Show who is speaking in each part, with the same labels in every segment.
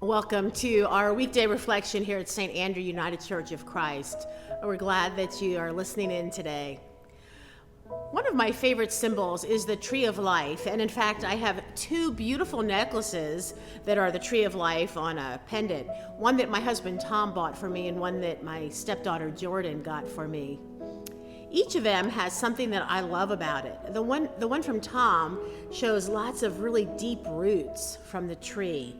Speaker 1: Welcome to our weekday reflection here at St. Andrew United Church of Christ. We're glad that you are listening in today. One of my favorite symbols is the tree of life, and in fact I have two beautiful necklaces that are the tree of life on a pendant. One that my husband Tom bought for me and one that my stepdaughter Jordan got for me. Each of them has something that I love about it. The one from Tom shows lots of really deep roots from the tree,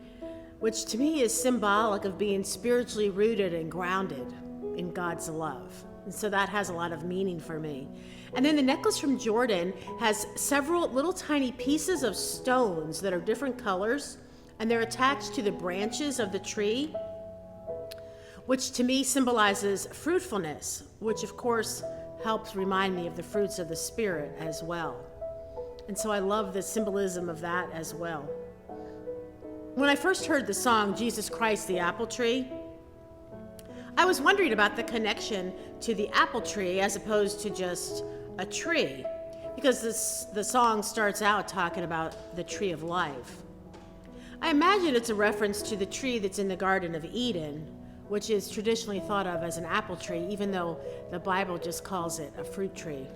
Speaker 1: which to me is symbolic of being spiritually rooted and grounded in God's love. And so that has a lot of meaning for me. And then the necklace from Jordan has several little tiny pieces of stones that are different colors, and they're attached to the branches of the tree, which to me symbolizes fruitfulness, which of course helps remind me of the fruits of the Spirit as well. And so I love the symbolism of that as well. When I first heard the song, Jesus Christ, the Apple Tree, I was wondering about the connection to the apple tree as opposed to just a tree, because the song starts out talking about the tree of life. I imagine it's a reference to the tree that's in the Garden of Eden, which is traditionally thought of as an apple tree, even though the Bible just calls it a fruit tree.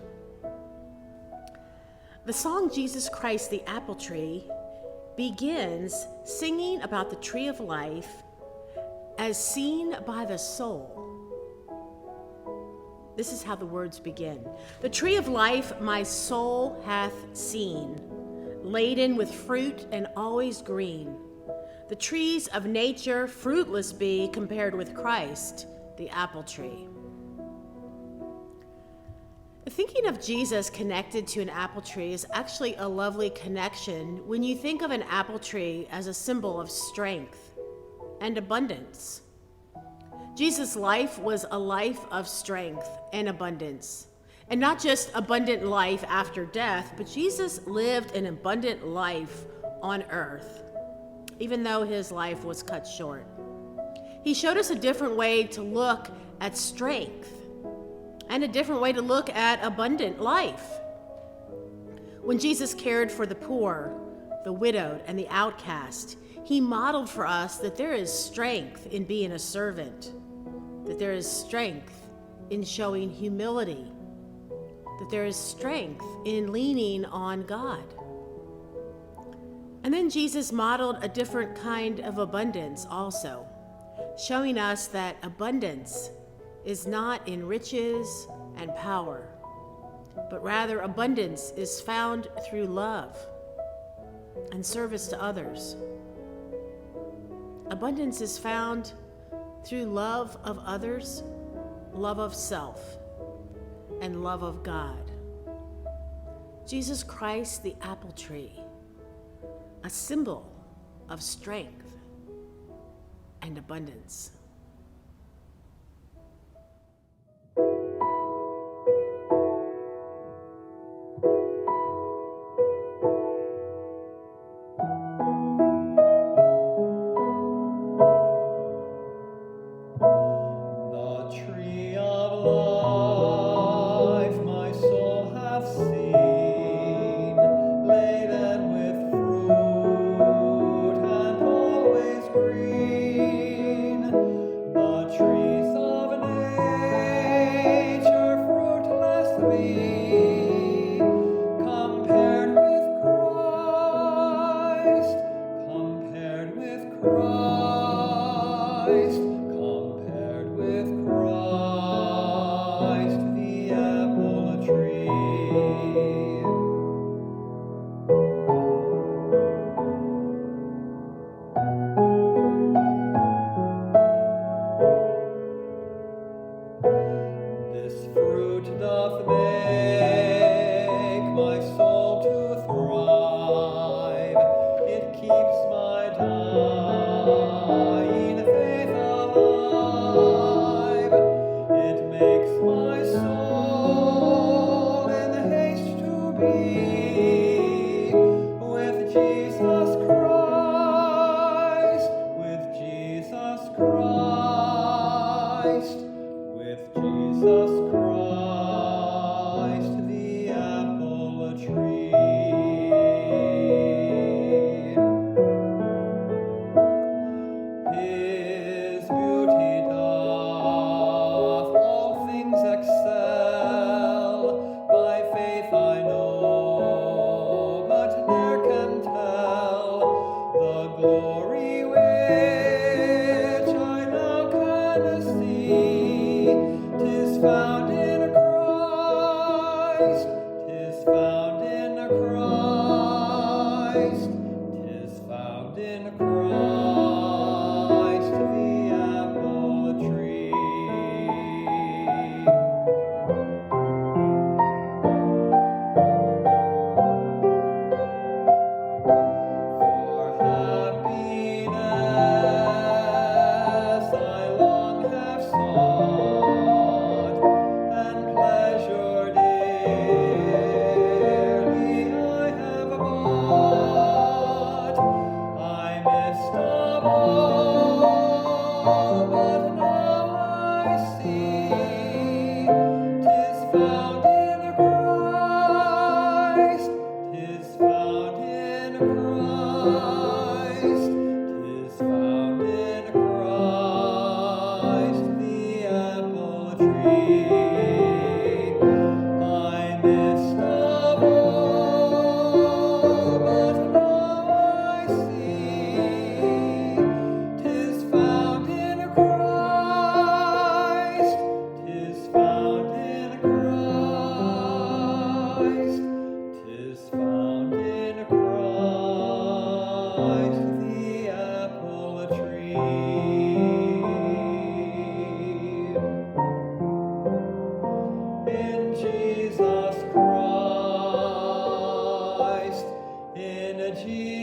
Speaker 1: The song Jesus Christ, the Apple Tree begins singing about the tree of life as seen by the soul. This is how the words begin. The tree of life my soul hath seen, laden with fruit and always green. The trees of nature fruitless be compared with Christ, the apple tree. Thinking of Jesus connected to an apple tree is actually a lovely connection when you think of an apple tree as a symbol of strength and abundance. Jesus' life was a life of strength and abundance, and not just abundant life after death, but Jesus lived an abundant life on earth, even though his life was cut short. He showed us a different way to look at strength and a different way to look at abundant life. When Jesus cared for the poor, the widowed, and the outcast, he modeled for us that there is strength in being a servant, that there is strength in showing humility, that there is strength in leaning on God. And then Jesus modeled a different kind of abundance also, showing us that abundance is not in riches and power, but rather abundance is found through love and service to others. Abundance is found through love of others, love of self, and love of God. Jesus Christ, the apple tree, a symbol of strength and abundance.
Speaker 2: Green. For happiness I long have sought, and pleasure dearly I have bought. I missed of all, but now I see 'tis found in Christ, 'tis found in Christ, 'tis found in Christ, the apple tree. I missed of all, but now I see 'tis found in Christ, 'tis found in Christ, 'tis found in Christ, the apple tree. In Jesus Christ, in Jesus